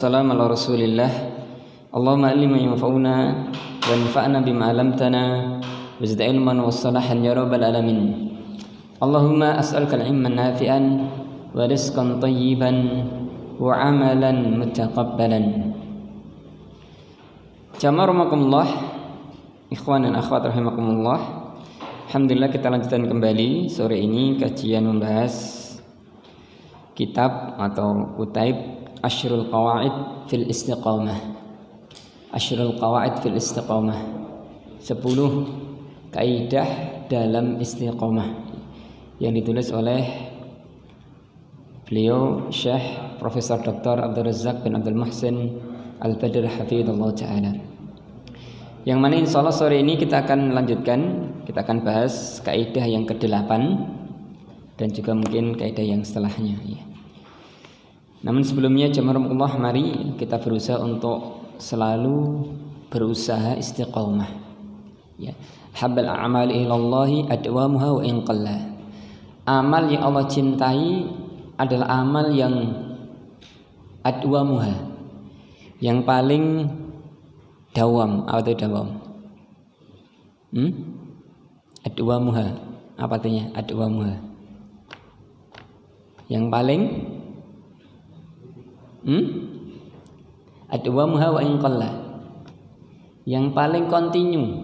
Assalamu ala rasulillah. Allahumma allimna yanfa'una wa anfa'na bima 'allamtana wa zid ilman wa salahan ya rabbal alamin. Allahumma as'aluka al-ilman nafi'an wa rizqan thayyiban wa 'amalan mutaqabbalan. Jamaah rahimakumullah, ikhwan dan akhwat rahimakumullah. Alhamdulillah kita lanjutkan kembali sore ini kajian membahas kitab atau kutaib Ashrul Qawaid fil Istiqamah. Ashrul Qawaid fil Istiqamah, 10 kaidah dalam istiqamah, yang ditulis oleh beliau Syekh Profesor Dr. Abdul Razak bin Abdul Muhsin Al-Badr hafizallahu taala. Yang mana insyaallah sore ini kita akan lanjutkan, kita akan bahas kaidah yang ke-8 dan juga mungkin kaidah yang setelahnya ya. Namun sebelumnya jamaah Allah, mari kita berusaha untuk selalu berusaha istiqamah ya. Habbal a'mali ilallahi adwamuha wa in qalla. Amal yang Allah cintai adalah amal yang adwamuha, yang paling dawam atau dawam. Adwamuha, apa artinya adwamuha? Yang paling adwamuha wa in qalla, yang paling kontinu,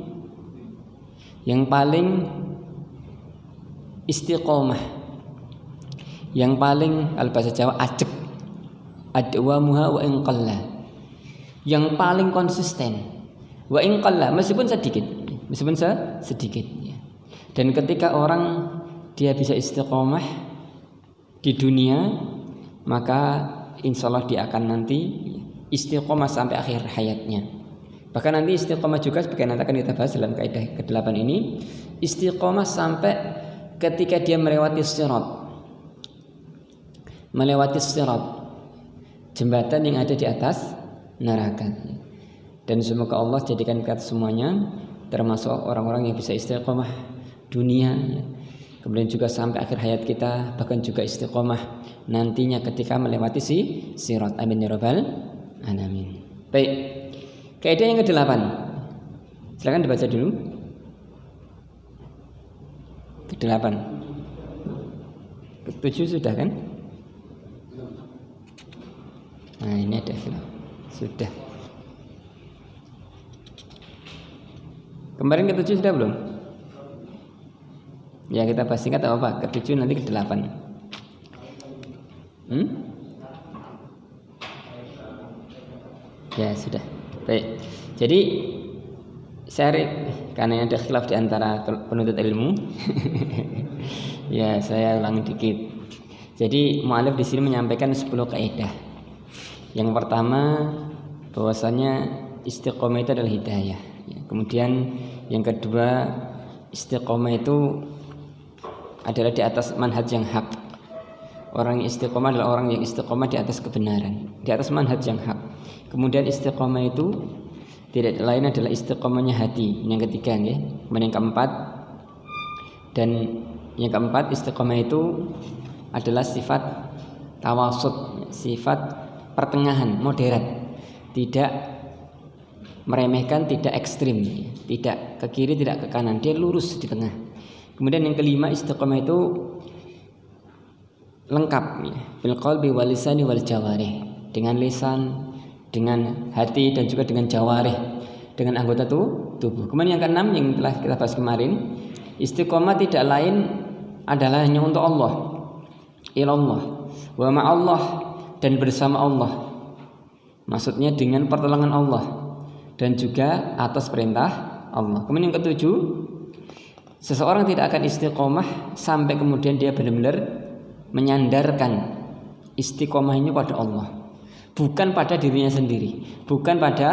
yang paling istiqomah, yang paling kalau bahasa Jawa ajek. Adwamuha wa in qalla, yang paling konsisten. Wa in qalla, meskipun sedikit ya. Dan ketika orang dia bisa istiqomah di dunia, maka insyaallah dia akan nanti istiqomah sampai akhir hayatnya. Bahkan nanti istiqomah juga sebagai nanti akan kita bahas dalam kaidah ke-8 ini, istiqomah sampai ketika dia melewati sirat, jembatan yang ada di atas neraka. Dan semoga Allah jadikan kita semuanya termasuk orang-orang yang bisa istiqomah dunia ya. Kemudian juga sampai akhir hayat kita, bahkan juga istiqomah nantinya ketika melewati sirat. Amin ya rabbal alamin. Baik, kaidah yang ke-8, silakan dibaca dulu. Ke-8, ke-7 sudah kan? Nah ini ada sudah. Kemarin ke-7 sudah belum? Ya kita bahas singkat apa? Ke-7 nanti ke-8. Ya sudah. Baik. Jadi karena ada khilaf di antara penuntut ilmu. Ya saya ulang dikit. Jadi mu'alif di sini menyampaikan 10 kaidah. Yang pertama bahwasanya istiqomah itu adalah hidayah. Ya, kemudian yang kedua istiqomah itu adalah di atas manhaj yang hak. Orang yang istiqomah adalah orang yang istiqomah di atas kebenaran, di atas manhaj yang hak. Kemudian istiqomah itu tidak lain adalah istiqomahnya hati. Yang ketiga ya. Kemudian yang keempat istiqomah itu adalah sifat tawasud, sifat pertengahan, moderat. Tidak meremehkan, tidak ekstrim, tidak ke kiri, tidak ke kanan, dia lurus di tengah. Kemudian yang kelima istiqomah itu lengkap ya, bil qalbi wal lisani wal jawarih, dengan lisan, dengan hati dan juga dengan jawarih, dengan anggota tubuh. Kemudian yang keenam yang telah kita bahas kemarin, istiqomah tidak lain adalah hanya untuk Allah, ilallah, wa ma'allah, dan bersama Allah. Maksudnya dengan pertolongan Allah dan juga atas perintah Allah. Kemudian yang ketujuh, seseorang tidak akan istiqomah sampai kemudian dia benar-benar menyandarkan istiqomahnya pada Allah, bukan pada dirinya sendiri, bukan pada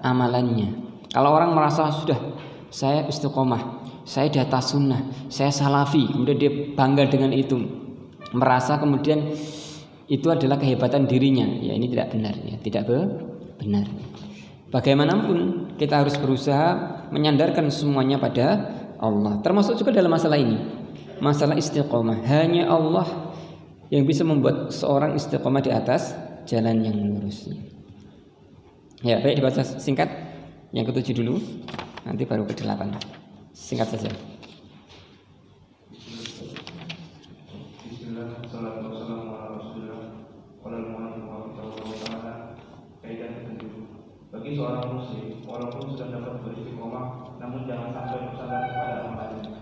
amalannya. Kalau orang merasa sudah saya istiqomah, saya di atas sunnah, saya salafi, kemudian dia bangga dengan itu, merasa kemudian itu adalah kehebatan dirinya, ya ini tidak benar ya, tidak benar. Bagaimanapun kita harus berusaha menyandarkan semuanya pada Allah, termasuk juga dalam masalah ini, masalah istiqomah. Hanya Allah yang bisa membuat seorang istiqomah di atas jalan yang lurus. Ya, baik dibaca singkat yang ke-7 dulu, nanti baru ke-8. Singkat saja. Bagi seorang muslim, walaupun sudah dapat beristiqomah, namun jangan sampai bersandar kepada amalannya.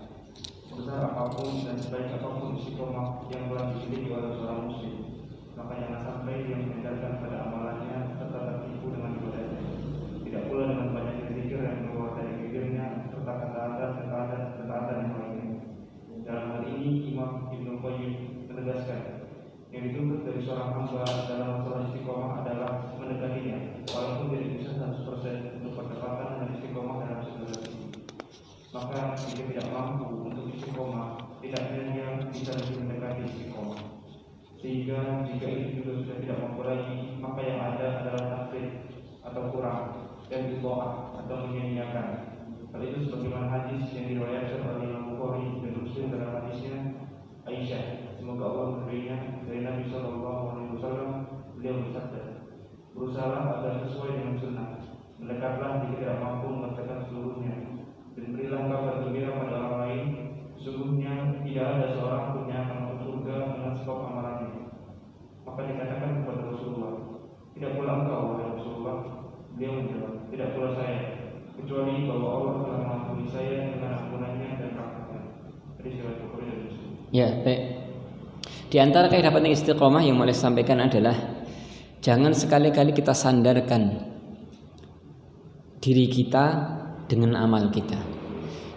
Sebesar apapun dan sebaik apapun istiqomah yang telah dimiliki oleh seorang muslim, maka jangan sampai dia meninggalkan pada amalannya serta tertipu dengan ibadahnya. Tidak pula dengan banyak zikir yang keluar dari bibirnya serta ketaatan yang lainnya. Dalam hal ini Imam Ibnu Qayyim menegaskan yang dituntut dari seorang hamba dalam masalah istiqomah adalah mendekatinya, walaupun tidak bisa 100% untuk percepatan dan istiqomah dalam segala sisi. Maka jika tidak mampu untuk istiqomah, tidaknya dia bisa lebih mendekati istiqomah. Sehingga jika itu juga sudah tidak mampu lagi, maka yang ada adalah takfir atau kurang dan bid'ah atau menyia-nyiakan. Hal itu sebagaimana hadis yang diriwayatkan oleh Imam Bukhari dan Muslim dalam hadisnya Aisyah, semoga Allah meridainya, dari Nabi SAW. Beliau bersabda, berusahalah agar sesuai dengan sunnah, mendekatlah jika tidak mampu mengerjakan seluruhnya, dan berilah kabar gembira pada orang lain. Sesungguhnya tidak ada seorang pun yang akan masuk surga dengan sebab amalannya. Maka dikatakan kepada Rasulullah, tidak pula engkau wahai Rasulullah. Beliau menjawab, tidak pula saya, kecuali bahwa Allah telah mengampuni saya dengan ampunannya dan rahmatnya. Hadis riwayat Bukhari dan Muslim. Ya, baik. Di antara kaidah penting istiqomah yang mau saya sampaikan adalah jangan sekali-kali kita sandarkan diri kita dengan amal kita,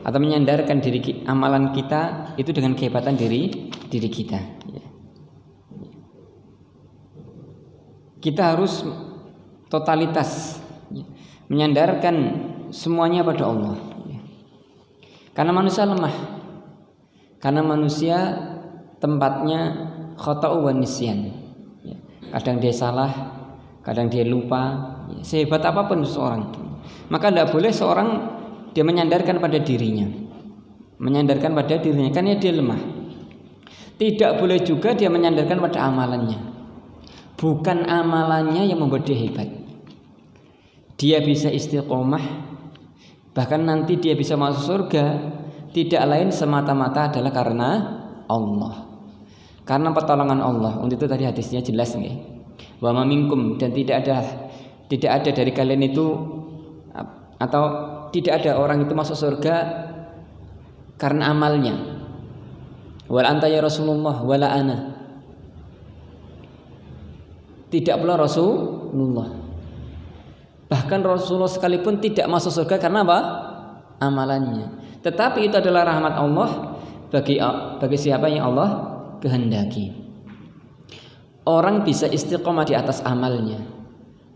atau menyandarkan amalan kita itu dengan kehebatan diri kita. Kita harus totalitas menyandarkan semuanya pada Allah. Karena manusia lemah. Karena manusia tempatnya khata'u wa nisyan. Kadang dia salah, kadang dia lupa. Sehebat apapun seseorang, maka tidak boleh seorang dia menyandarkan pada dirinya. Menyandarkan pada dirinya karena dia lemah. Tidak boleh juga dia menyandarkan pada amalannya. Bukan amalannya yang membuat dia hebat. Dia bisa istiqomah, bahkan nanti dia bisa masuk surga, tidak lain semata-mata adalah karena Allah, karena pertolongan Allah. Untuk itu tadi hadisnya jelas nih, wa ma minkum, dan tidak ada dari kalian itu, atau tidak ada orang itu masuk surga karena amalnya. Wal anta ya Rasulullah wala ana, tidak pula Rasulullah. Bahkan Rasulullah sekalipun tidak masuk surga karena apa? Amalannya. Tetapi itu adalah rahmat Allah bagi siapa yang Allah kehendaki. Orang bisa istiqomah di atas amalnya.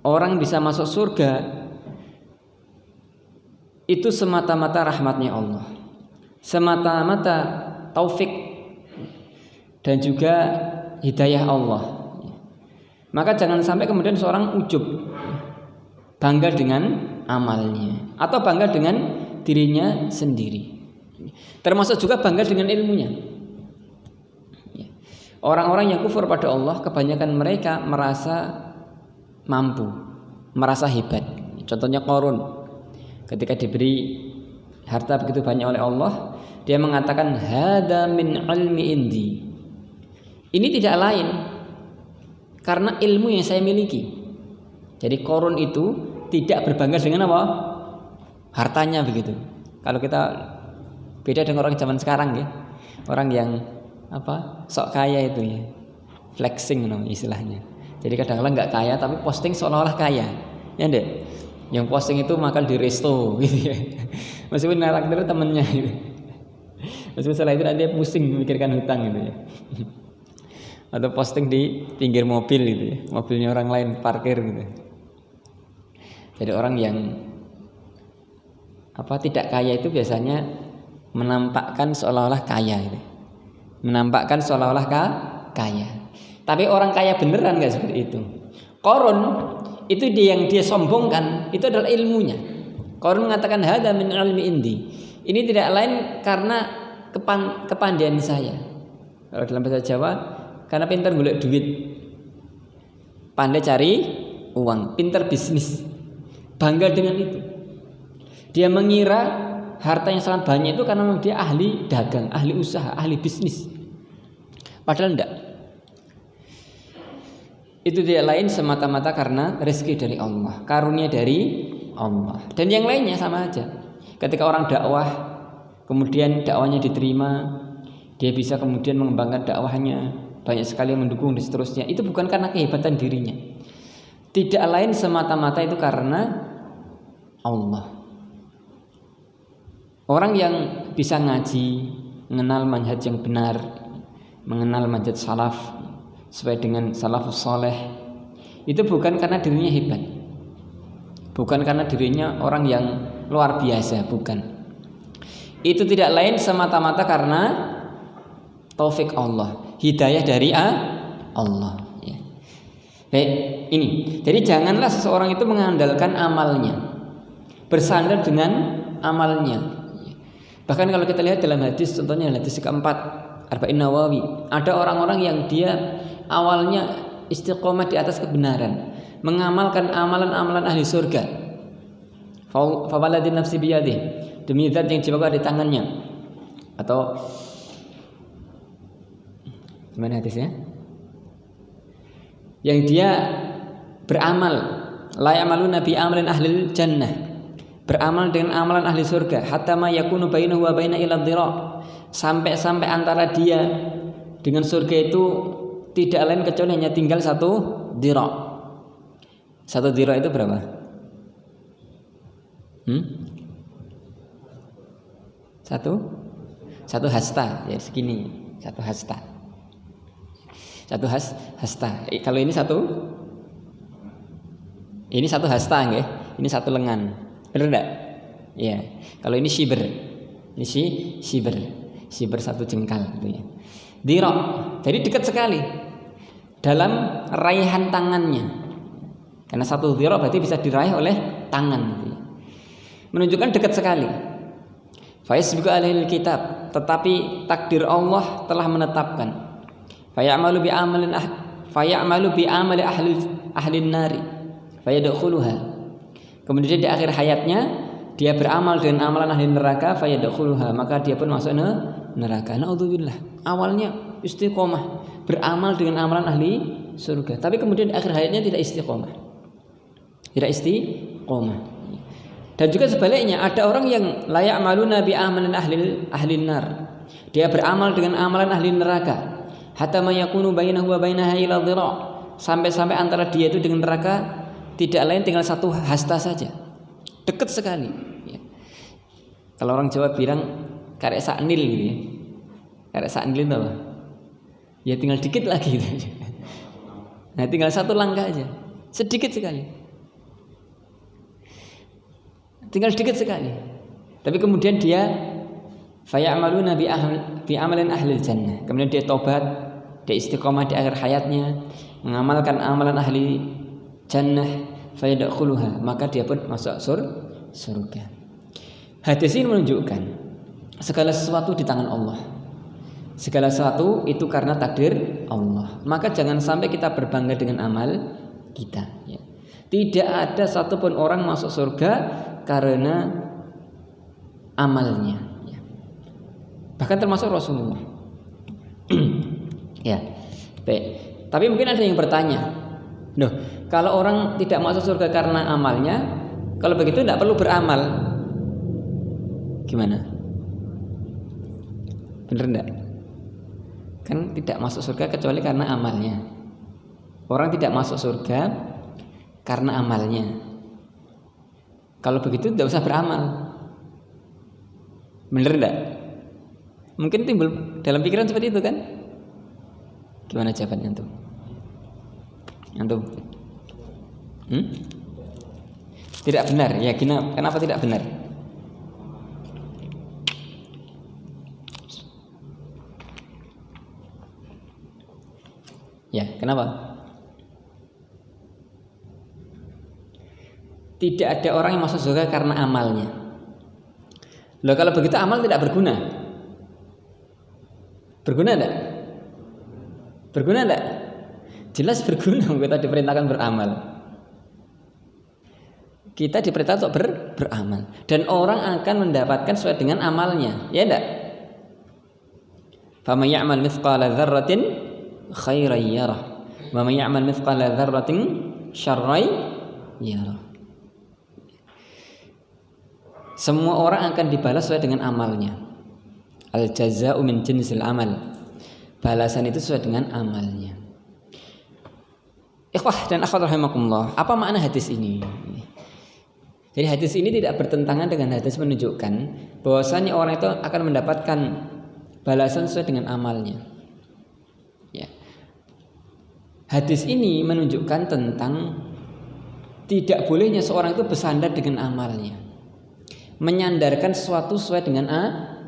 Orang bisa masuk surga itu semata-mata rahmatnya Allah, semata-mata taufik dan juga hidayah Allah. Maka jangan sampai kemudian seorang ujub, bangga dengan amalnya, atau bangga dengan dirinya sendiri. Termasuk juga bangga dengan ilmunya. Orang-orang yang kufur pada Allah, kebanyakan mereka merasa mampu, merasa hebat. Contohnya Qarun, ketika diberi harta begitu banyak oleh Allah, dia mengatakan hada min ilmi indi. Ini tidak lain karena ilmu yang saya miliki. Jadi Qarun itu tidak berbangga dengan apa? Hartanya begitu. Kalau kita beda dengan orang zaman sekarang ya, orang yang sok kaya itu ya, flexing istilahnya. Jadi kadang-kadang nggak kaya tapi posting seolah-olah kaya, ya deh. Yang posting itu makan di resto gitu ya. Meskipun narak itu temennya gitu. Meskipun setelah itu nanti dia pusing memikirkan hutang gitu ya. Atau posting di pinggir mobil gitu ya, mobilnya orang lain parkir gitu. Jadi orang yang tidak kaya itu biasanya menampakkan seolah-olah kaya gitu. Menampakkan seolah-olah kaya. Tapi orang kaya beneran nggak seperti itu. Qarun itu yang dia sombongkan itu adalah ilmunya. Qarun mengatakan hada min ilmi indi. Ini tidak lain karena kepandaian saya. Kalau dalam bahasa Jawa, karena pintar golek duit, pandai cari uang, pintar bisnis. bangga dengan itu. Dia mengira harta yang sangat banyak itu karena memang dia ahli dagang, ahli usaha, ahli bisnis. Padahal enggak. Itu tidak lain semata-mata karena rezeki dari Allah, karunia dari Allah. Dan yang lainnya sama aja. Ketika orang dakwah, kemudian dakwahnya diterima, dia bisa kemudian mengembangkan dakwahnya, banyak sekali yang mendukung dan seterusnya. Itu bukan karena kehebatan dirinya. Tidak lain semata-mata itu karena Allah. Orang yang bisa ngaji, mengenal manhaj yang benar, mengenal manhaj salaf sesuai dengan salafus saleh, itu bukan karena dirinya hebat, bukan karena dirinya orang yang luar biasa, bukan. Itu tidak lain semata-mata karena taufik Allah, hidayah dari Allah. Ya. Baik, ini. Jadi janganlah seseorang itu mengandalkan amalnya, bersandar dengan amalnya. Bahkan kalau kita lihat dalam hadis, contohnya hadis keempat Arba'in Nawawi, ada orang-orang yang dia awalnya istiqomah di atas kebenaran, mengamalkan amalan-amalan ahli surga. Fawaladin nafsi biyadih, demi zat yang jiwaku ada di tangannya. Atau gimana hadisnya? Yang dia beramal, la ya'maluna bi amalin ahlil jannah, beramal dengan amalan ahli surga, hatta ma yakunu bainahu wa baina ila dhira, sampai antara dia dengan surga itu tidak lain kecuali hanya tinggal satu dhira. Satu dhira itu berapa? Satu hasta, ya segini, satu hasta. Satu hasta. Kalau ini satu hasta nggih. Ini satu lengan. Benar enggak? Ya. Kalau ini shiber. Ini shiber. Shiber satu jengkal gitu ya. Dhira. Jadi dekat sekali dalam raihan tangannya. Karena satu dhira berarti bisa diraih oleh tangan gitu ya. Menunjukkan dekat sekali. Faisbiqu alaihil kitab, tetapi takdir Allah telah menetapkan. Fayamalu bi amali ahli nari fayadkhuluha. Kemudian di akhir hayatnya dia beramal dengan amalan ahli neraka fayadkhuluha, maka dia pun masuk neraka. Naudzubillah. Awalnya istiqomah, beramal dengan amalan ahli surga, tapi kemudian di akhir hayatnya tidak istiqomah. Tidak istiqomah. Dan juga sebaliknya, ada orang yang layak malu nabi amalan ahli nar. Dia beramal dengan amalan ahli neraka. Hatta ma yakunu bainahu wa bainaha ila dhira. Sampai antara dia itu dengan neraka tidak lain tinggal satu hasta saja. Dekat sekali. Ya. Kalau orang Jawa bilang karek saknil gitu ya. Karek saknil itu apa? Ya tinggal dikit lagi gitu. Nah, tinggal satu langkah aja. Sedikit sekali. Tinggal sedikit sekali. Tapi kemudian dia faya'maluna bi amalin ahlil jannah. Kemudian dia tobat, dia istiqomah di akhir hayatnya, mengamalkan amalan ahli jannah, fayadkhuluha, maka dia pun masuk surga. Hadis ini menunjukkan segala sesuatu di tangan Allah. Segala sesuatu itu karena takdir Allah. Maka jangan sampai kita berbangga dengan amal kita ya. Tidak ada satupun orang masuk surga karena amalnya ya. Bahkan termasuk Rasulullah. Ya. Baik. Tapi mungkin ada yang bertanya, "Loh, kalau orang tidak masuk surga karena amalnya, kalau begitu tidak perlu beramal." Gimana? Benar enggak? Kan tidak masuk surga kecuali karena amalnya. Orang tidak masuk surga karena amalnya. Kalau begitu tidak usah beramal. Benar enggak? Mungkin timbul dalam pikiran seperti itu kan? Gimana jawabannya antum? Antum? Tidak benar. Ya, kenapa tidak benar? Ya, kenapa? Tidak ada orang yang masuk surga karena amalnya. Loh, kalau begitu amal tidak berguna. Berguna enggak? Berguna enggak? Jelas berguna, kita diperintahkan beramal. Kita diperintah untuk beramal, dan orang akan mendapatkan sesuai dengan amalnya, ya enggak? Faman ya'mal mithqala dzarratin khairan yarah, wa man ya'mal mithqala dzarratin syarran yarah. Semua orang akan dibalas sesuai dengan amalnya. Al jazaa'u min jinsil amal. Balasan itu sesuai dengan amalnya. Ikhwah dan akhwat rahimakumullah, apa makna hadis ini? Jadi hadis ini tidak bertentangan dengan hadis menunjukkan bahwasanya orang itu akan mendapatkan balasan sesuai dengan amalnya. Ya. Hadis ini menunjukkan tentang tidak bolehnya seorang itu bersandar dengan amalnya, menyandarkan sesuatu sesuai dengan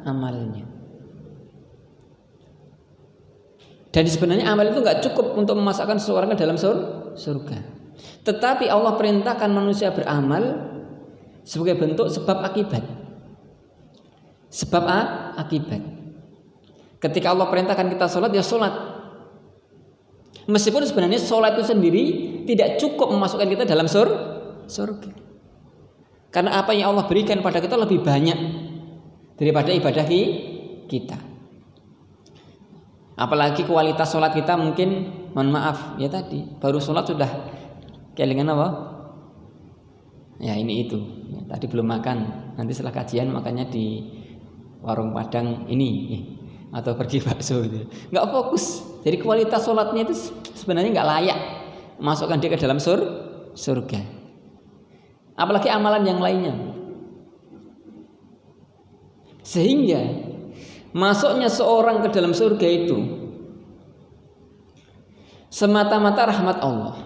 amalnya. Dan sebenarnya amal itu nggak cukup untuk memasukkan seseorang ke dalam surga. Tetapi Allah perintahkan manusia beramal sebagai bentuk sebab akibat. Sebab akibat. Ketika Allah perintahkan kita sholat, ya sholat. Meskipun sebenarnya sholat itu sendiri tidak cukup memasukkan kita dalam surga. Karena apa yang Allah berikan pada kita lebih banyak daripada ibadah kita. Apalagi kualitas sholat kita mungkin, mohon maaf ya tadi, baru sholat sudah kelingan apa? Ya ini itu. Ya, tadi belum makan, nanti setelah kajian makannya di warung Padang ini, atau pergi bakso gitu. Nggak fokus. Jadi kualitas sholatnya itu sebenarnya nggak layak masukkan dia ke dalam surga. Apalagi amalan yang lainnya. Sehingga masuknya seorang ke dalam surga itu semata-mata rahmat Allah.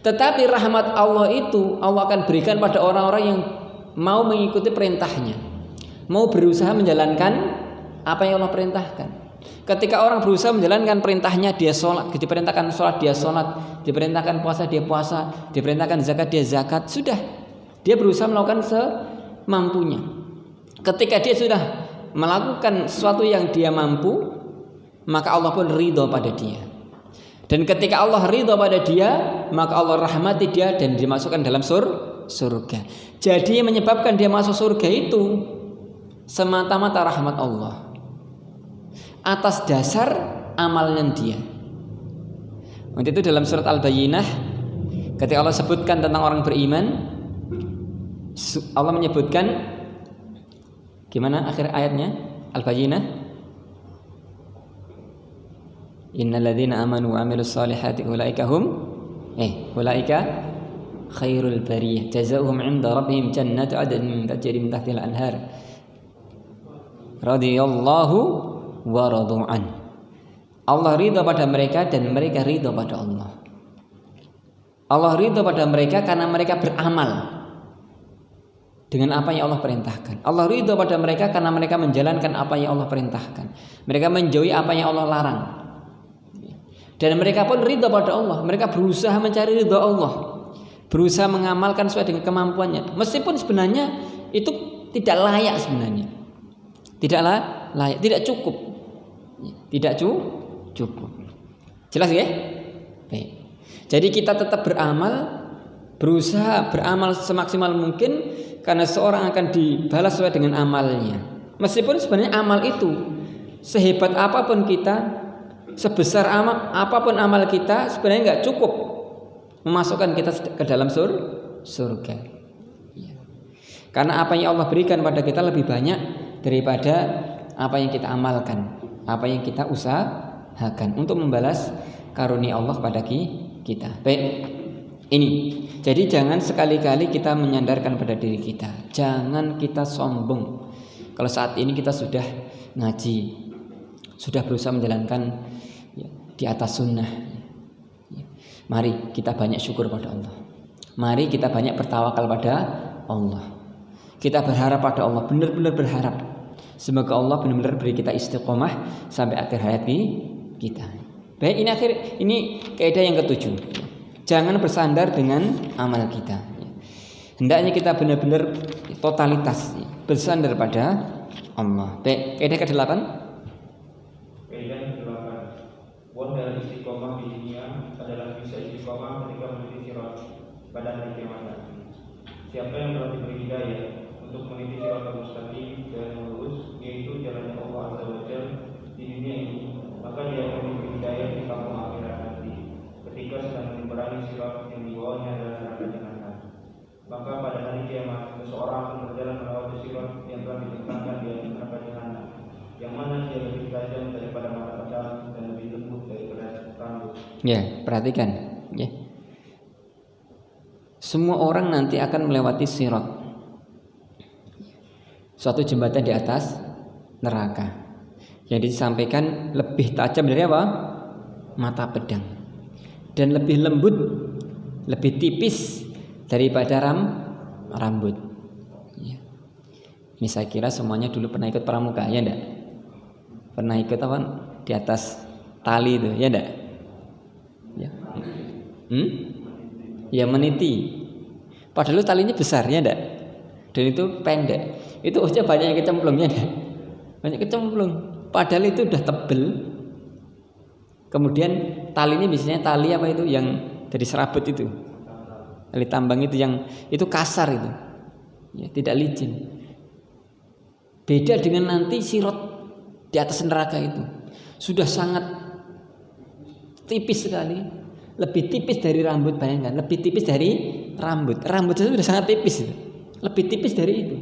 Tetapi rahmat Allah itu Allah akan berikan pada orang-orang yang mau mengikuti perintahnya, mau berusaha menjalankan apa yang Allah perintahkan. Ketika orang berusaha menjalankan perintahnya, dia sholat, diperintahkan sholat dia sholat, diperintahkan puasa dia puasa, diperintahkan zakat dia zakat, sudah dia berusaha melakukan semampunya. Ketika dia sudah melakukan sesuatu yang dia mampu, maka Allah pun ridho pada dia. Dan ketika Allah ridho pada dia, maka Allah rahmati dia dan dimasukkan dalam surga. Jadi yang menyebabkan dia masuk surga itu semata-mata rahmat Allah atas dasar amalnya dia. Untuk itu dalam surat Al-Bayyinah, ketika Allah sebutkan tentang orang beriman, Allah menyebutkan gimana akhir ayatnya? Al-Bayyinah, innal ladzina amanu wa amilus solihati ulaika khairul bariyah jazaohum 'inda rabbihim jannatu 'adnin tajri min tahtiha al-anhar radhiyallahu wa radu'an. Allah ridha pada mereka dan mereka ridha pada Allah. Allah ridha pada mereka karena mereka beramal dengan apa yang Allah perintahkan. Allah ridha pada mereka karena mereka menjalankan apa yang Allah perintahkan. Mereka menjauhi apa yang Allah larang. Dan mereka pun ridha pada Allah. Mereka berusaha mencari ridha Allah, berusaha mengamalkan sesuai dengan kemampuannya. Meskipun sebenarnya itu tidak layak sebenarnya. Tidaklah layak, tidak cukup. Tidak cukup. Jelas ya? Baik. Jadi kita tetap beramal, berusaha beramal semaksimal mungkin, karena seorang akan dibalas sesuai dengan amalnya. Meskipun sebenarnya amal itu sehebat apapun kita, sebesar apapun amal kita, sebenarnya nggak cukup memasukkan kita ke dalam surga. Ya. Karena apa yang Allah berikan pada kita lebih banyak daripada apa yang kita amalkan, apa yang kita usahakan untuk membalas karunia Allah pada kita. Baik, ini. Jadi jangan sekali-kali kita menyandarkan pada diri kita. Jangan kita sombong. Kalau saat ini kita sudah ngaji, sudah berusaha menjalankan di atas sunnah, mari kita banyak syukur pada Allah. Mari kita banyak bertawakal pada Allah. Kita berharap pada Allah, benar-benar berharap. Semoga Allah benar-benar beri kita istiqomah sampai akhir hayat kita. Baik, ini kaidah yang ketujuh. Jangan bersandar dengan amal kita. Hendaknya kita benar-benar totalitas bersandar pada Allah. Baik, kaidah ke-8. Kaidah ke-8. Poin dari istiqomah di dunia adalah bisa istiqomah ketika meniti sirat pada hari kiamat nanti. Siapa yang telah diberi hidayah untuk meniti siratal mustaqim, jalan yang lurus, yaitu jalannya Allah Azza wa Jalla di dunia ini, maka dia akan diberi hidayah di kampung akhirat nanti, ketika sedang menyeberangi sirat yang di bawahnya adalah neraka jahanam. Maka pada hari kiamat, seseorang akan berjalan melewati sirat yang telah ditekankan di atas neraka jahanam, yang mana dia lebih tajam daripada mata pedang dan lebih lembut daripada rambut. Ya, perhatikan, ya. Semua orang nanti akan melewati sirat, suatu jembatan di atas neraka, yang disampaikan lebih tajam dari apa? Mata pedang, dan lebih lembut, lebih tipis daripada rambut. Ya. Ini saya kira semuanya dulu pernah ikut pramuka, ya enggak? Pernah ikut apa? Di atas tali itu, ya enggak? Ya. Ya, meniti. Padahal talinya besar, ya enggak? Dan itu pendek. Itu aja banyak yang kecemplungnya, enggak? Banyak kecemplung. Padahal itu udah tebel. Kemudian talinya biasanya tali apa itu yang dari serabut itu. Tali tambang itu yang itu kasar itu. Ya, tidak licin. Beda dengan nanti sirat di atas neraka itu. Sudah sangat tipis sekali. Lebih tipis dari rambut, bayangkan, lebih tipis dari rambut. Rambut itu sudah sangat tipis itu. Lebih tipis dari itu.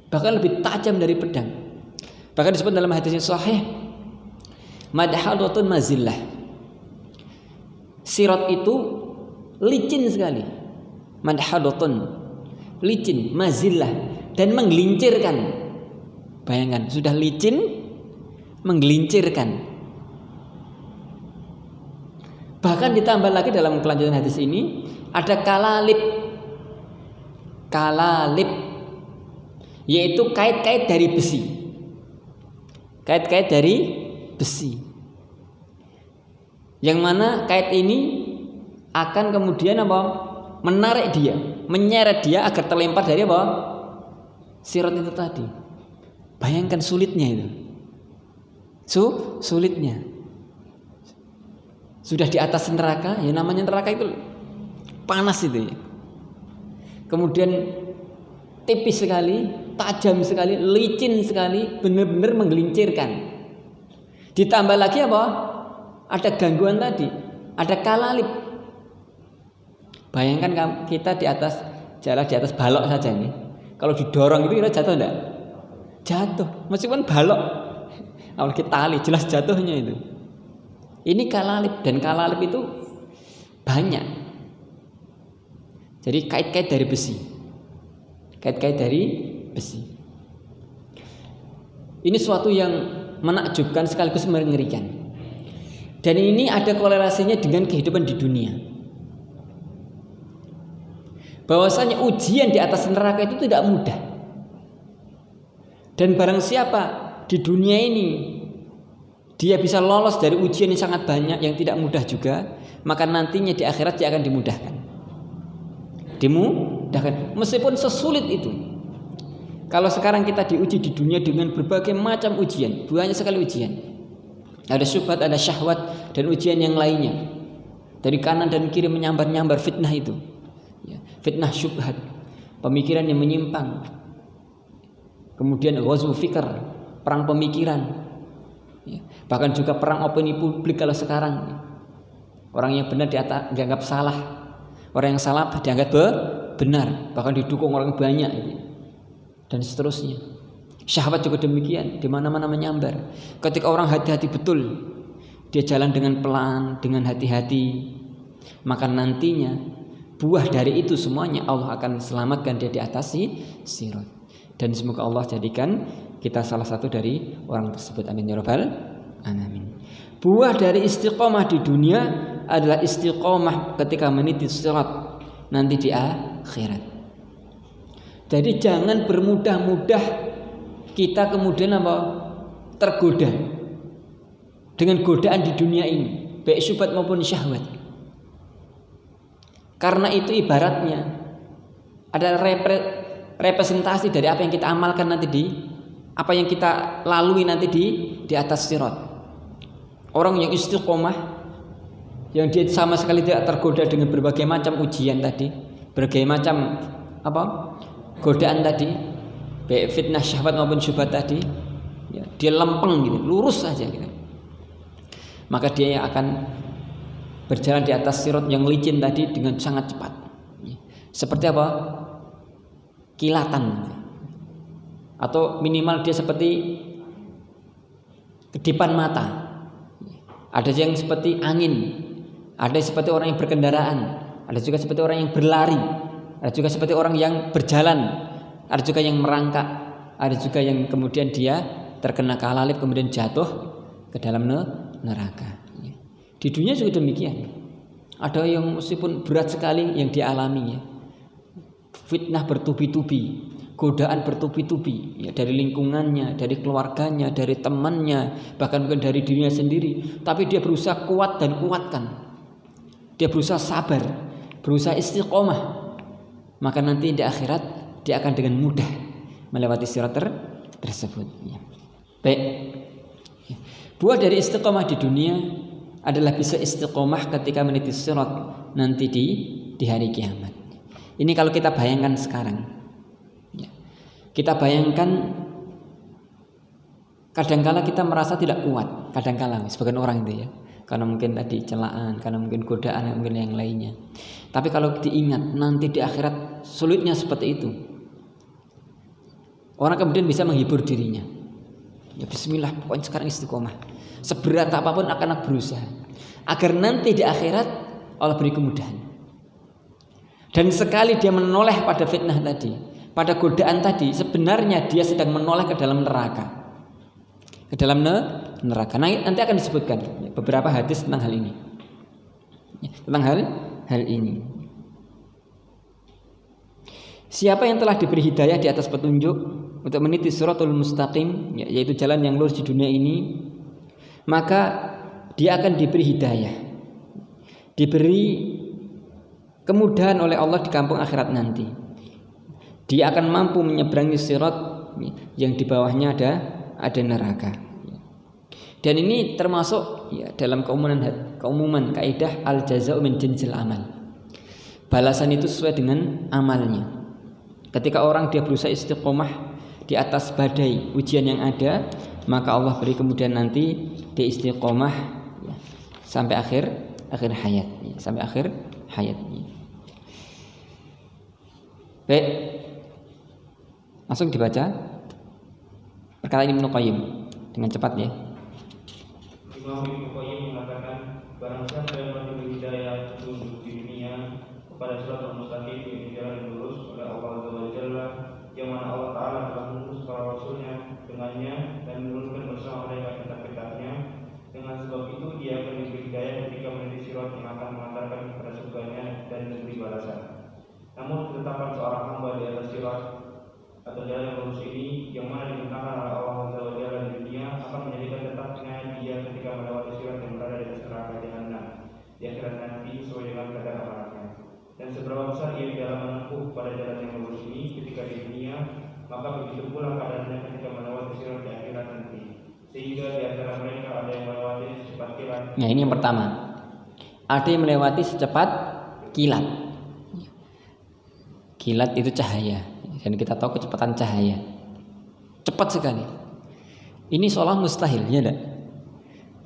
Bahkan lebih tajam dari pedang. Bahkan disebut dalam hadis yang sahih, madhadatun mazillah. Sirat itu licin sekali. Madhadatun, licin, mazillah, dan menggelincirkan. Bayangkan, sudah licin, menggelincirkan. Bahkan ditambah lagi dalam kelanjutan hadis ini ada kalalib, yaitu kait-kait dari besi, kait-kait dari besi, yang mana kait ini akan kemudian apa? Menarik dia, menyeret dia agar terlempar dari apa? Sirat itu tadi. Bayangkan sulitnya itu, sulitnya. Sudah di atas neraka, ya namanya neraka itu panas itu ya. Kemudian tipis sekali, tajam sekali, licin sekali, benar-benar menggelincirkan. Ditambah lagi apa? Ada gangguan tadi, ada kalalib. Bayangkan kita di atas jalan, di atas balok saja nih. Kalau didorong itu kira jatuh enggak? Jatuh, meskipun balok. Apalagi tali, jelas jatuhnya itu. Ini kalalib, dan kalalib itu banyak. Jadi kait-kait dari besi. Kait-kait dari besi. Ini suatu yang menakjubkan sekaligus mengerikan. Dan ini ada korelasinya dengan kehidupan di dunia. Bahwasanya ujian di atas neraka itu tidak mudah. Dan barang siapa di dunia ini dia bisa lolos dari ujian yang sangat banyak, yang tidak mudah juga, maka nantinya di akhirat dia akan dimudahkan. Dimudahkan, meskipun sesulit itu. Kalau sekarang kita diuji di dunia dengan berbagai macam ujian, banyak sekali ujian. Ada syubhat, ada syahwat, dan ujian yang lainnya. Dari kanan dan kiri menyambar-nyambar fitnah itu. Ya, fitnah syubhat, pemikiran yang menyimpang. Kemudian ghazwu fikr, perang pemikiran. Ya, bahkan juga perang opini publik kalau sekarang. Orang yang benar dianggap salah, orang yang salah dianggap benar, bahkan didukung orang banyak, dan seterusnya. Syahwat juga demikian, di mana-mana menyambar. Ketika orang hati-hati betul, dia jalan dengan pelan, dengan hati-hati, maka nantinya buah dari itu semuanya Allah akan selamatkan dia di atas sirat. Dan semoga Allah jadikan kita salah satu dari orang tersebut. Amin ya rabbal alamin. Buah dari istiqomah di dunia adalah istiqomah ketika meniti sirat nanti di akhirat. Jadi jangan bermudah-mudah kita kemudian tergoda dengan godaan di dunia ini, baik syubhat maupun syahwat. Karena itu ibaratnya ada representasi dari apa yang kita amalkan nanti apa yang kita lalui nanti di atas sirat. Orang yang istiqomah, yang dia sama sekali tidak tergoda dengan berbagai macam ujian tadi, berbagai macam godaan tadi, baik fitnah syahwat maupun syubhat tadi, ya, dia lempeng gitu, lurus saja gitu. Maka dia akan berjalan di atas sirat yang licin tadi dengan sangat cepat. Seperti apa? Kilatan. Atau minimal dia seperti kedipan mata. Ada yang seperti angin, ada seperti orang yang berkendaraan, ada juga seperti orang yang berlari, ada juga seperti orang yang berjalan, ada juga yang merangkak, ada juga yang kemudian dia terkena kalalip kemudian jatuh ke dalam neraka. Di dunia juga demikian. Ada yang meskipun berat sekali yang dialami, ya. Fitnah bertubi-tubi, godaan bertubi-tubi, ya, dari lingkungannya, dari keluarganya, dari temannya, bahkan mungkin dari dirinya sendiri. Tapi dia berusaha kuat dan kuatkan. Dia berusaha sabar, berusaha istiqomah. Maka nanti di akhirat dia akan dengan mudah melewati sirat tersebut. Ya. Baik. Ya. Buah dari istiqomah di dunia adalah bisa istiqomah ketika meniti sirat nanti di hari kiamat. Ini kalau kita bayangkan sekarang, ya. Kita bayangkan kadangkala kita merasa tidak kuat, kadangkala sebagian orang itu, ya, karena mungkin tadi celaan, karena mungkin godaan, mungkin yang lainnya. Tapi kalau diingat nanti di akhirat sulitnya seperti itu, orang kemudian bisa menghibur dirinya. Ya bismillah, pokoknya sekarang istiqomah. Seberat apapun akan berusaha agar nanti di akhirat Allah beri kemudahan. Dan sekali dia menoleh pada fitnah tadi, pada godaan tadi, sebenarnya dia sedang menoleh ke dalam neraka. Ke dalam neraka. Nanti akan disebutkan beberapa hadis tentang hal ini. Tentang hal ini. Siapa yang telah diberi hidayah di atas petunjuk untuk meniti siratul mustaqim, yaitu jalan yang lurus di dunia ini, maka dia akan diberi hidayah, diberi kemudahan oleh Allah di kampung akhirat nanti. Dia akan mampu menyeberangi sirat yang di bawahnya ada neraka. Dan ini termasuk, ya, dalam keumuman kaidah al jazaa'u min jinsil amal. Balasan itu sesuai dengan amalnya. Ketika orang dia berusaha istiqomah di atas badai ujian yang ada, maka Allah beri kemudian nanti dia istiqomah, ya, sampai akhir hayat, ya, sampai akhir hayatnya. Baik, langsung dibaca perkataan Ibnu Qayyim dengan cepat, ya. Imam Ibnu Qayyim mengatakan, barang siapa yang memberi hidayah petunjuk di dunia kepada siratal mustaqim, yaitu jalan yang lurus oleh Allah Azza wa Jalla, yang mana Allah Ta'ala telah mengutus para rasulnya dengannya dan menurunkan bersama mereka kitab-kitabnya. Dengan sebab itu dia akan diberi hidayah ketika meniti sirat yang akan mengantarkan kepada surganya dan diberi balasan. Namun ketetapan seorang hamba di atas sirat atau jalan yang lurus ini, yang mana dibentangkan oleh Allah Azza wa Jalla di dunia, akan menjadikan tetapnya dia ketika melewati sirat yang berada di atas neraka Jahannam di akhirat nanti sesuai dengan kadar amalnya. Dan seberapa besar ia dalam menempuh pada jalan yang lurus ini ketika di dunia, maka begitu pula keadaannya ketika melewati sirat di akhirat nanti. Sehingga di antara mereka ada yang melewati secepat kilat. Nah, ini yang pertama. Ada yang melewati secepat kilat. Kilat itu cahaya, dan kita tahu kecepatan cahaya cepat sekali. Ini seolah mustahil, ya enggak?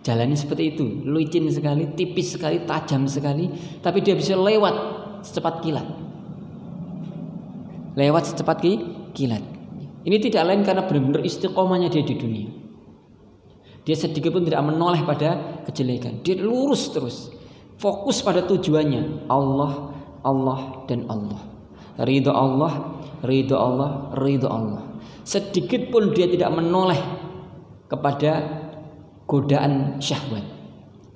Jalannya seperti itu, licin sekali, tipis sekali, tajam sekali, tapi dia bisa lewat secepat kilat. Lewat secepat kilat. Ini tidak lain karena benar-benar istiqomahnya dia di dunia. Dia sedikit pun tidak menoleh pada kejelekan. Dia lurus terus, fokus pada tujuannya, Allah, Allah dan Allah. Ridho Allah, ridho Allah, ridho Allah. Sedikit pun dia tidak menoleh kepada godaan syahwat.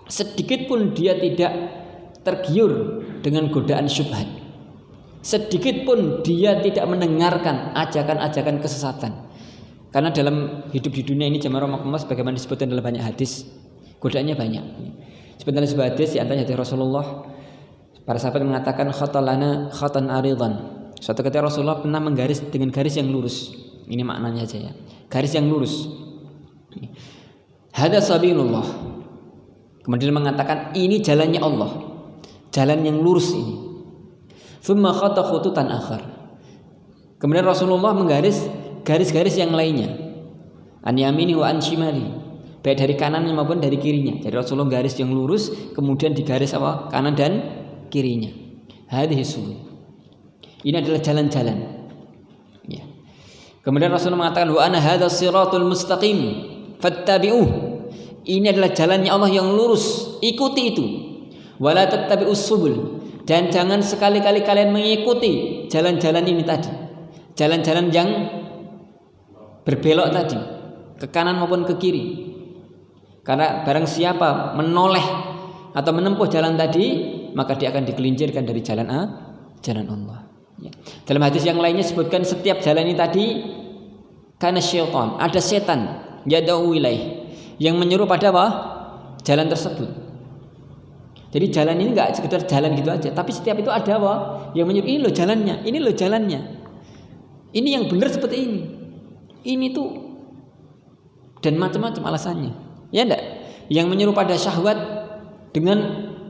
Sedikit pun dia tidak tergiur dengan godaan syubhat. Sedikit pun dia tidak mendengarkan ajakan-ajakan kesesatan. Karena dalam hidup di dunia ini jamaah rahmatullah, sebagaimana disebutkan dalam banyak hadis, godaannya banyak. Sebenarnya sebuah hadis di antaranya dari Rasulullah, para sahabat mengatakan khatalana khatan aridan. Suatu ketika Rasulullah pernah menggaris dengan garis yang lurus. Ini maknanya aja, ya. Garis yang lurus. Hada sabilullah. Kemudian mengatakan ini jalannya Allah. Jalan yang lurus ini. Tsumma khata khututan akhar. Kemudian Rasulullah menggaris garis-garis yang lainnya. An yamini wa an shimali. Baik dari kanannya maupun dari kirinya. Jadi Rasulullah garis yang lurus, kemudian digaris apa? Kanan dan kirinya. Hadhihi subul. Ini adalah jalan-jalan. Ya. Kemudian Rasulullah mengatakan wa ana hadzal siratul mustaqim fattabi'uh. Ini adalah jalannya Allah yang lurus, ikuti itu. Wala tattabi'us subul. Dan jangan sekali-kali kalian mengikuti jalan-jalan ini tadi. Jalan-jalan yang berbelok tadi, ke kanan maupun ke kiri. Karena barang siapa menoleh atau menempuh jalan tadi, maka dia akan digelincirkan dari jalan Allah. Ya. Dalam hadis yang lainnya sebutkan setiap jalan ini tadi karena syaitan, ada setan yad'u ilaih yang menyuruh pada apa? Jalan tersebut. Jadi jalan ini enggak sekedar jalan gitu aja, tapi setiap itu ada apa? Yang menyuruh ini loh jalannya, ini loh jalannya. Ini yang benar seperti ini. Ini tuh dan macam-macam alasannya. Ya enggak? Yang menyuruh pada syahwat dengan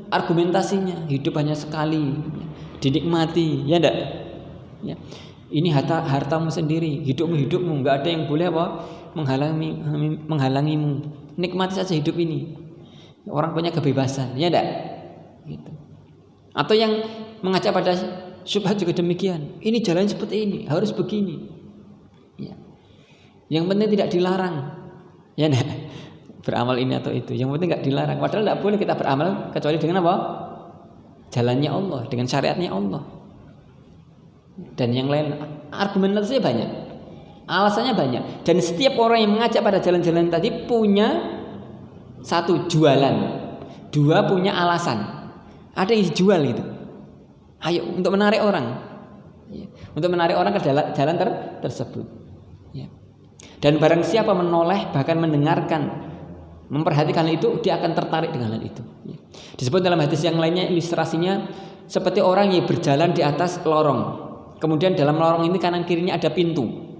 argumentasinya, hidup hanya sekali, dinikmati, ya enggak? Ya. Ini hartamu sendiri, hidupmu, enggak ada yang boleh apa? Menghalangimu. Nikmati saja hidup ini. Orang punya kebebasan, ya enggak? Gitu. Atau yang mengajak pada syubhat juga demikian. Ini jalan seperti ini, harus begini. Ya. Yang penting tidak dilarang. Ya enggak? Beramal ini atau itu. Yang penting enggak dilarang. Padahal enggak boleh kita beramal kecuali dengan apa? Jalannya Allah, dengan syariatnya Allah. Dan yang lain argumentasinya banyak. Alasannya banyak. Dan setiap orang yang mengajak pada jalan-jalan tadi punya satu jualan, dua punya alasan. Ada yang dijual gitu. Ayo untuk menarik orang, ya. Untuk menarik orang ke jalan tersebut. Ya. Dan barang siapa menoleh bahkan mendengarkan, memperhatikan itu, dia akan tertarik dengan hal itu. Ya. Disebut dalam hadis yang lainnya ilustrasinya seperti orang yang berjalan di atas lorong. Kemudian dalam lorong ini kanan kirinya ada pintu.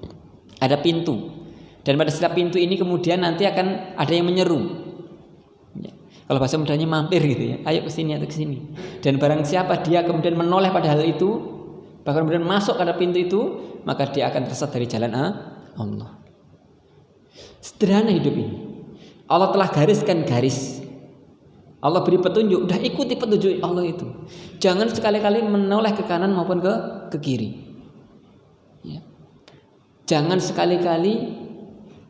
Ada pintu. Dan pada setiap pintu ini kemudian nanti akan ada yang menyeru. Ya. Kalau bahasa mudanya mampir gitu ya. Ayo ke sini atau ke sini. Dan barang siapa dia kemudian menoleh pada hal itu, bahkan kemudian masuk pada pintu itu, maka dia akan tersesat dari jalan Allah. Sederhana hidup ini. Allah telah gariskan garis. Allah beri petunjuk, udah ikuti petunjuk Allah itu. Jangan sekali-kali menoleh ke kanan maupun ke kiri. Ya. Jangan sekali-kali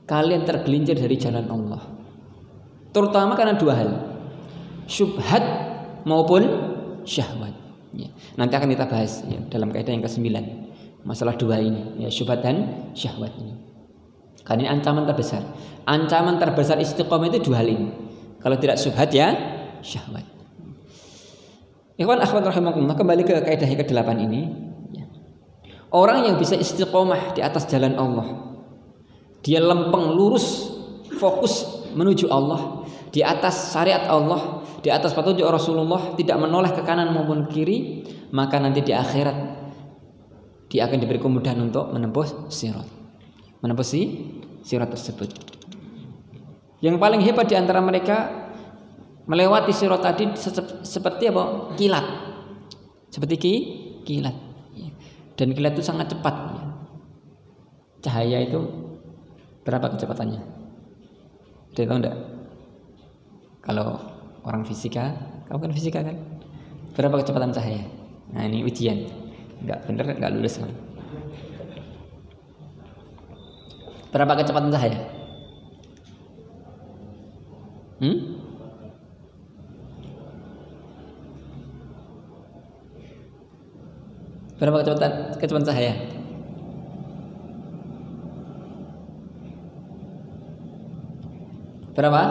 kalian tergelincir dari jalan Allah. Terutama karena dua hal, syubhat maupun syahwat. Ya. Nanti akan kita bahas ya, dalam kaidah yang ke-9 masalah dua ini, ya, syubhat dan syahwat ini. Karena ini ancaman terbesar. Ancaman terbesar istiqomah itu dua hal ini. Kalau tidak syubhat ya syahwat. Ikhwan akhwat rahimakumullah, kembali ke kaidah yang ke-8 ini. Ya. Orang yang bisa istiqomah di atas jalan Allah, dia lempeng lurus, fokus menuju Allah, di atas syariat Allah, di atas petunjuk Rasulullah, tidak menoleh ke kanan maupun kiri, maka nanti di akhirat dia akan diberi kemudahan untuk menempuh sirat. Menempuh sirat tersebut. Yang paling hebat di antara mereka melewati sirat tadi seperti apa? Kilat. Seperti kilat. Dan kilat itu sangat cepat. Cahaya itu berapa kecepatannya? Dia tahu enggak? Kalau orang fisika, kamu kan fisika kan? Berapa kecepatan cahaya? Nah ini ujian. Enggak bener, enggak lulus kan? Berapa kecepatan cahaya? Berapa kecepatan cahaya? Berapa?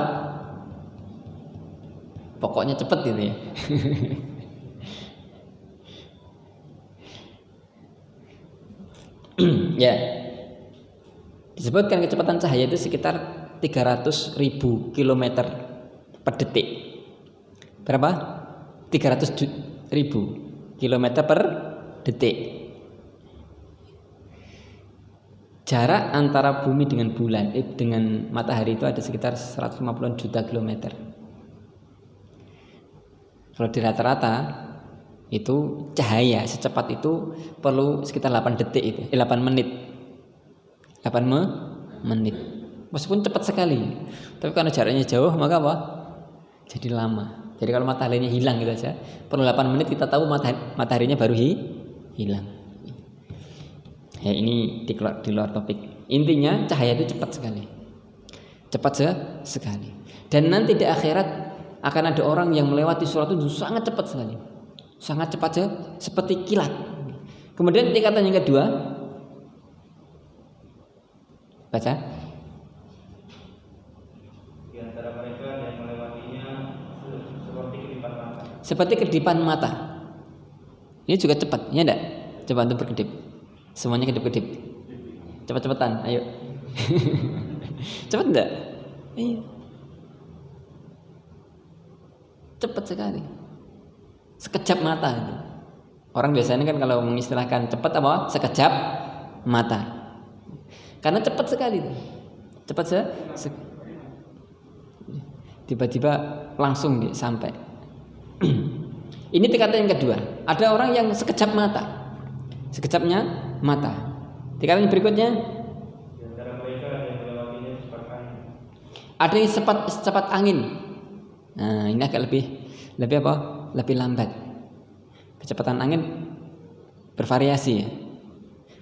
Pokoknya cepet gitu ya. Ya. Disebutkan kecepatan cahaya itu sekitar 300.000 km per detik. Berapa? 300.000 km per detik. Jarak antara bumi dengan bulan dengan matahari itu ada sekitar 150 juta kilometer. Kalau di rata-rata Itu cahaya secepat itu perlu sekitar 8 detik itu, 8 menit. 8 menit. Meskipun cepat sekali. Tapi karena jaraknya jauh maka apa? Jadi lama. Jadi kalau mataharinya hilang gitu aja, perlu 8 menit kita tahu mataharinya baru hilang. Ya ini di luar topik. Intinya cahaya itu cepat sekali. Cepat sekali. Dan nanti di akhirat akan ada orang yang melewati surat itu sangat cepat sekali. Sangat cepat seperti kilat. Kemudian tingkatan yang kedua, baca. Di antara mereka yang melewatinya seperti kedipan mata. Seperti kedipan mata. Ini juga cepat, ya enggak? Coba untuk berkedip. Semuanya kedip-kedip. Cepat-cepatan, ayo. Cepat enggak? Iya. Cepat sekali. Sekejap mata. Orang biasanya kan kalau mengistilahkan cepat apa? Sekejap mata. Karena cepat sekali. Cepat tiba-tiba langsung dia sampai. Ini tingkatan yang kedua. Ada orang yang sekejap mata. Sekejapnya mata. Tingkatan yang berikutnya, Di antara mereka yang melewatinya cepat angin. ada yang cepat angin. Nah, ini agak lebih apa? Lebih lambat. Kecepatan angin bervariasi ya.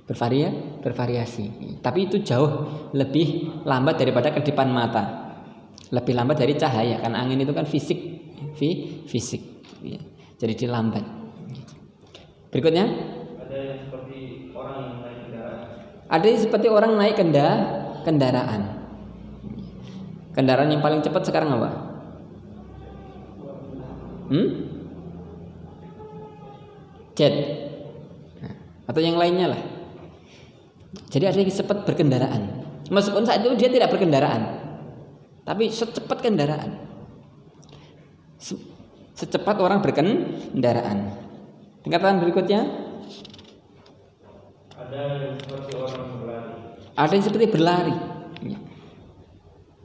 Bervariasi. Tapi itu jauh lebih lambat daripada kedipan mata. Lebih lambat dari cahaya karena angin itu kan fisik. Ya. Jadi dia lambat. Berikutnya, Ada yang seperti orang yang naik kendaraan. ada yang seperti orang naik kendaraan. Kendaraan yang paling cepat sekarang apa? Jet. Nah, atau yang lainnya lah. Jadi ada yang cepat berkendaraan. Meskipun saat itu dia tidak berkendaraan, tapi secepat kendaraan. Secepat orang berkendaraan. Tingkatan berikutnya, Ada yang seperti orang berlari. ada yang seperti berlari.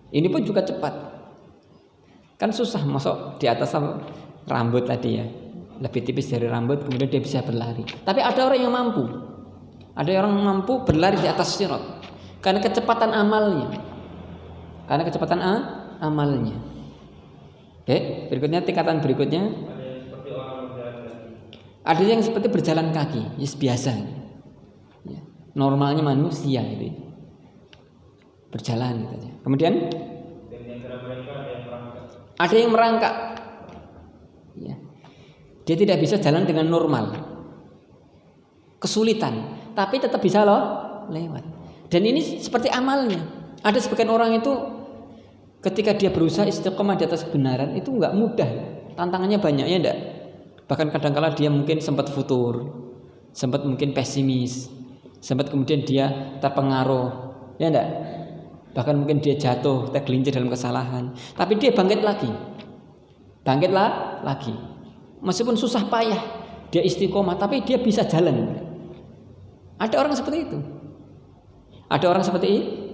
Ini pun juga cepat. Kan susah masuk di atas rambut tadi ya. Lebih tipis dari rambut, kemudian dia bisa berlari. Tapi ada orang yang mampu. Ada orang yang mampu berlari di atas sirat karena kecepatan amalnya. Oke, berikutnya tingkatan berikutnya. Ada yang seperti orang berjalan Ada yang seperti berjalan kaki, kaki. yes, biasa. Ya, normalnya manusia itu berjalan gitu aja. Kemudian Dan di antara mereka ada yang merangkak. ada yang merangkak. Ya. Dia tidak bisa jalan dengan normal. Kesulitan, tapi tetap bisa lewat. Dan ini seperti amalnya. Ada sebagian orang itu ketika dia berusaha istiqomah di atas kebenaran itu enggak mudah. Tantangannya banyak ya enggak? Bahkan kadang-kala dia mungkin sempat futur, sempat mungkin pesimis, sempat kemudian dia terpengaruh, ya enggak? Bahkan mungkin dia jatuh, tergelincir dalam kesalahan, tapi dia bangkit lagi. Meskipun susah payah, dia istiqomah, tapi dia bisa jalan. Ada orang seperti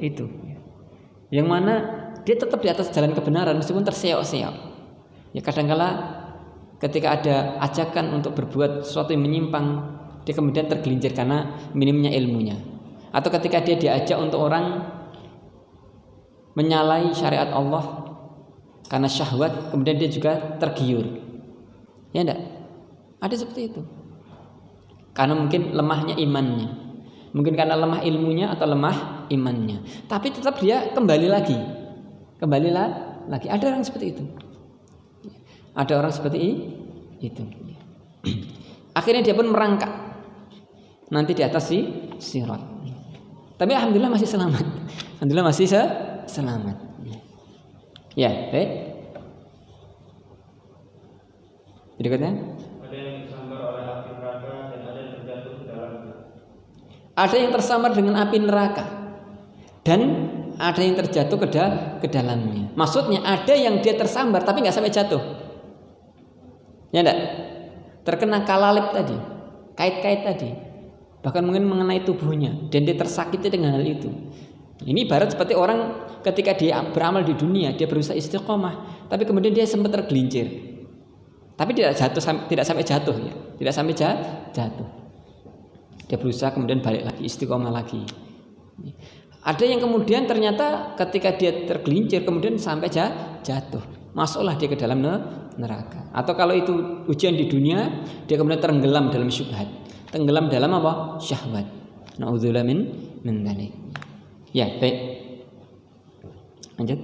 itu. Yang mana dia tetap di atas jalan kebenaran meskipun terseok-seok. Ya kadang-kala ketika ada ajakan untuk berbuat sesuatu yang menyimpang, dia kemudian tergelincir karena minimnya ilmunya. Atau ketika dia diajak untuk orang menyalahi syariat Allah karena syahwat, kemudian dia juga tergiur. Ya enggak? Ada seperti itu. Karena mungkin lemahnya imannya. Mungkin karena lemah ilmunya atau lemah imannya. Tapi tetap dia kembali lagi. Ada orang seperti itu. Ada orang seperti itu. Akhirnya dia pun merangkak nanti di atas sirat. Tapi alhamdulillah masih selamat. Ya, baik. Berikutnya. Ada yang disambar oleh api neraka dan ada yang terjatuh ke dalamnya. Ada yang tersambar dengan api neraka dan ada yang terjatuh ke dalamnya. Maksudnya ada yang dia tersambar tapi nggak sampai jatuh. Ya enggak? Terkena kalalip tadi, kait-kait tadi, bahkan mungkin mengenai tubuhnya dan dia tersakiti dengan hal itu. Ini ibarat seperti orang ketika dia beramal di dunia, dia berusaha istiqomah, tapi kemudian dia sempat tergelincir, tapi tidak sampai jatuh ya. tidak sampai jatuh. Dia berusaha kemudian balik lagi, istiqomah lagi. Ada yang kemudian ternyata ketika dia tergelincir kemudian sampai jatuh, masuklah dia ke dalam neraka. Atau kalau itu ujian di dunia, dia kemudian tenggelam dalam syubhat, tenggelam dalam apa? Syahwat. Na'udzubillah min dzalik. Ya, baik. Lanjut.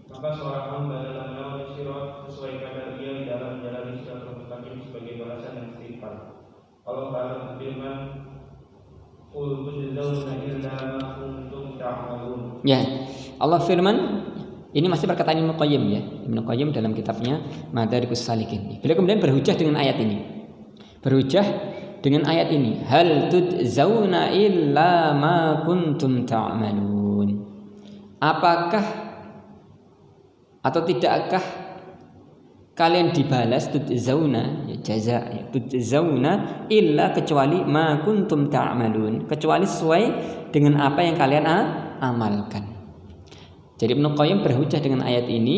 Maka seorang hamba dalam melewati sirat sesuai kadar ia di dalam menjalani siratul mustaqim sebagai balasan yang setimpal. Allah Ta'ala berfirman, "Qul tujzauna illa ma kuntum ta'malun." Ya, Allah firman, ini masih perkataan Ibnu Qayyim ya. Ibnu Qayyim dalam kitabnya Madarikus Salikin. Beliau kemudian berhujjah dengan ayat ini. Berhujjah dengan ayat ini, hal tujzauna illa ma kuntum ta'malun. Apakah atau tidakkah kalian dibalas tujzauna, ya jaza, ya, tujzauna illa kecuali ma kuntum ta'malun, kecuali sesuai dengan apa yang kalian amalkan. Jadi Ibnu Qayyim berhujjah dengan ayat ini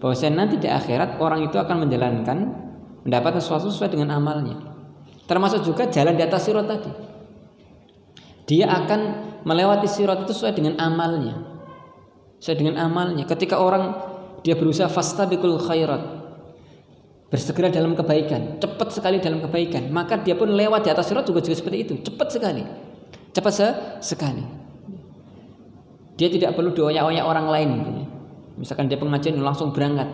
bahwasanya nanti di akhirat orang itu akan mendapat sesuatu sesuai dengan amalnya. Termasuk juga jalan di atas sirat tadi. Dia akan melewati sirat itu sesuai dengan amalnya. Sesuai dengan amalnya. Ketika orang dia berusaha fastabiqul khairat, bersegera dalam kebaikan, cepat sekali dalam kebaikan, maka dia pun lewat di atas sirat juga seperti itu, cepat sekali. Sekali. Dia tidak perlu dioyak-oyak orang lain gitu ya. Misalkan dia pengajian langsung berangkat,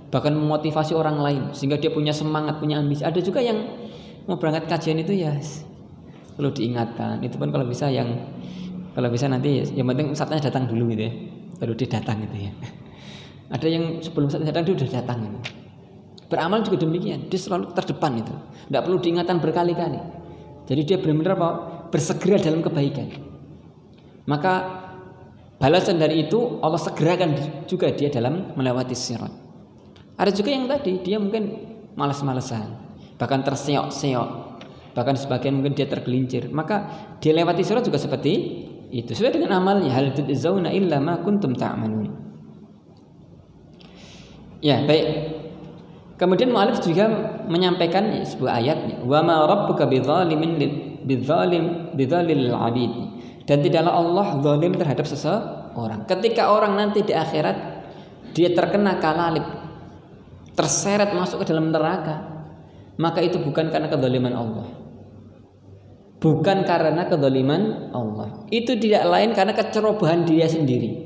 bahkan memotivasi orang lain sehingga dia punya semangat, punya ambisi. Ada juga yang mau berangkat kajian itu ya perlu diingatkan. Itu pun kalau bisa nanti yang penting ustadznya datang dulu gitu ya. Baru dia datang gitu ya. Ada yang sebelum ustadznya datang dia sudah datang gitu. Beramal juga demikian, dia selalu terdepan itu. Tidak perlu diingatkan berkali-kali. Jadi dia benar-benar bersegera dalam kebaikan. Maka balasan dari itu Allah segerakan juga dia dalam melewati sirat. Ada juga yang tadi dia mungkin malas-malasan, bahkan terseok-seok, bahkan sebagian mungkin dia tergelincir. Maka dia lewati sirat juga seperti itu, sesuai dengan amalnya. Hal tujzauna illa ma kuntum ta'malun. Ya, baik. Kemudian mu'alif juga menyampaikan sebuah ayat, wa ma rabbuka bidzalil 'abid. Dan tidaklah Allah zalim terhadap seseorang. Ketika orang nanti di akhirat dia terkena kalalib, terseret masuk ke dalam neraka, maka itu bukan karena kezaliman Allah. Bukan karena kezaliman Allah. Itu tidak lain karena kecerobohan dia sendiri.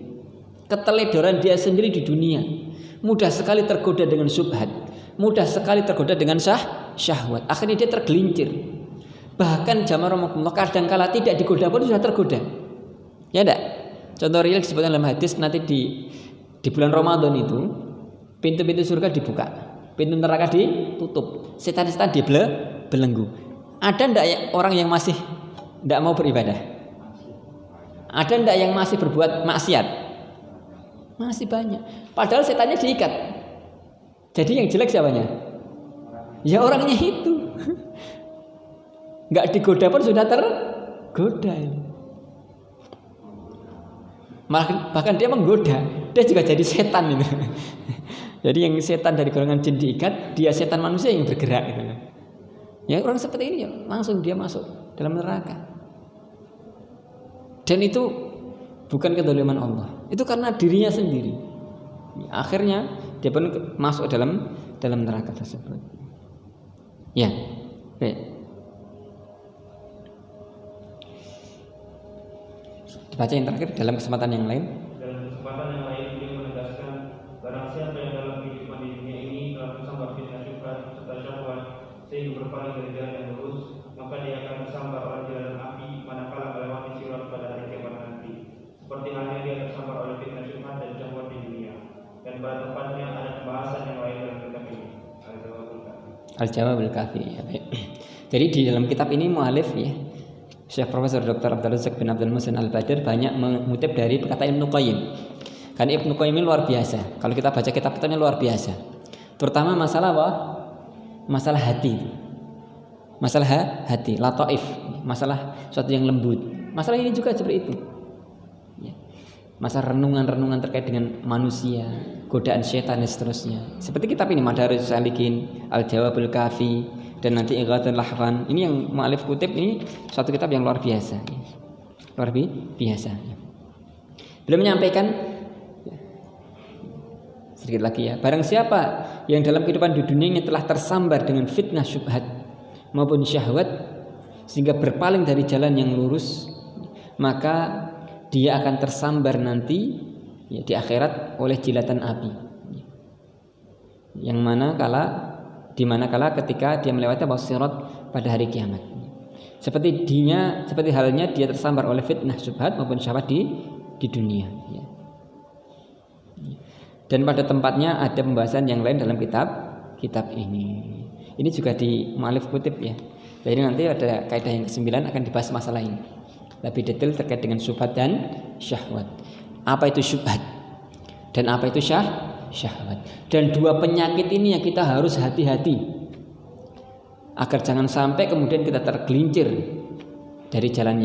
Keteledoran dia sendiri di dunia. Mudah sekali tergoda dengan syubhat, mudah sekali tergoda dengan syahwat. Akhirnya dia tergelincir. Bahkan jamaah rahmatullah kadangkala tidak digoda pun sudah tergoda. Ya enggak? Contoh real disebutkan dalam hadis, nanti di bulan Ramadan itu pintu-pintu surga dibuka, pintu neraka ditutup, setan-setan dibelenggu. Ada enggak orang yang masih enggak mau beribadah? Ada enggak yang masih berbuat maksiat? Masih banyak. Padahal setannya diikat. Jadi yang jelek siapanya? Ya orangnya itu. Enggak digoda pun sudah tergoda. Bahkan dia menggoda, dia juga jadi setan gitu. Jadi yang setan dari golongan jin diikat, dia setan manusia yang bergerak gitu. Ya orang seperti ini ya, langsung dia masuk dalam neraka. Dan itu bukan kezaliman Allah, itu karena dirinya sendiri. Akhirnya dia pun masuk dalam neraka tersebut. Ya, baik. Dibaca yang terakhir dalam kesempatan yang lain. Dalam kesempatan yang lain dia menegaskan, barang siapa yang dalam kehidupan di dunia ini telah tersambar fitnah syubhat serta syahwat sehingga berpaling dari jalan yang lurus, maka dia akan tersambar oleh jalan api manakala melewati sirat pada hari kiamat nanti. Seperti halnya dia tersambar oleh fitnah syubhat dan syahwat di dunia. Dan pada tempatnya ada pembahasan yang lain dalam kitab ini. Al-Jawabul Kafi. Jadi di dalam kitab ini mu'alif ya, Syekh Profesor Dr. Abdul Razak bin Abdul Muhsin Al-Badr banyak mengutip dari perkataan Ibnu Qayyim. Karena Ibnu Qayyim ini luar biasa. Kalau kita baca kitab-kitabnya luar biasa. Terutama masalah apa? Masalah hati. Masalah hati, lataif, masalah sesuatu yang lembut. Masalah ini juga seperti itu. Ya. Masalah renungan-renungan terkait dengan manusia, godaan syaitan dan seterusnya. Seperti kitab ini Madarijus Salikin, Al-Jawabul Kafi, dan nanti Ighathatul Lahfan. Ini yang mu'alif kutip, ini suatu kitab yang luar biasa. Luar biasa. Beliau menyampaikan sedikit lagi ya. Barang siapa yang dalam kehidupan di dunia ini telah tersambar dengan fitnah syubhat maupun syahwat sehingga berpaling dari jalan yang lurus, maka dia akan tersambar nanti ya, di akhirat oleh jilatan api. Yang mana kala ketika dia melewati bawah sirat pada hari kiamat. Seperti halnya dia tersambar oleh fitnah syubhat maupun syahwat di dunia. Ya. Dan pada tempatnya ada pembahasan yang lain dalam kitab ini. Ini juga di mu'alif kutip ya. Jadi nanti ada kaidah yang ke-9 akan dibahas masalah ini. Lebih detail terkait dengan syubhat dan syahwat. Apa itu syubhat dan apa itu syahwat. Dan dua penyakit ini yang kita harus hati-hati agar jangan sampai kemudian kita tergelincir dari jalan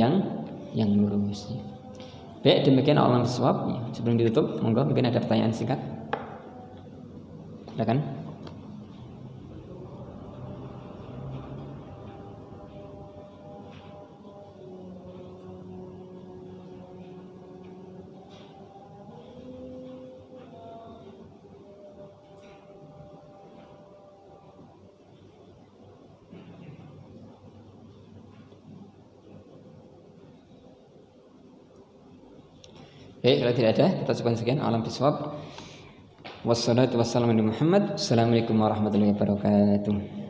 yang lurus. Baik, demikian Allah bisawab. Sebelum ditutup, monggo mungkin ada pertanyaan singkat. Silakan. Baik, kalau tidak ada, kita cukupkan sekian. Alam bisawab. Wassalatu wassalamu ala Muhammad. Assalamualaikum warahmatullahi wabarakatuh.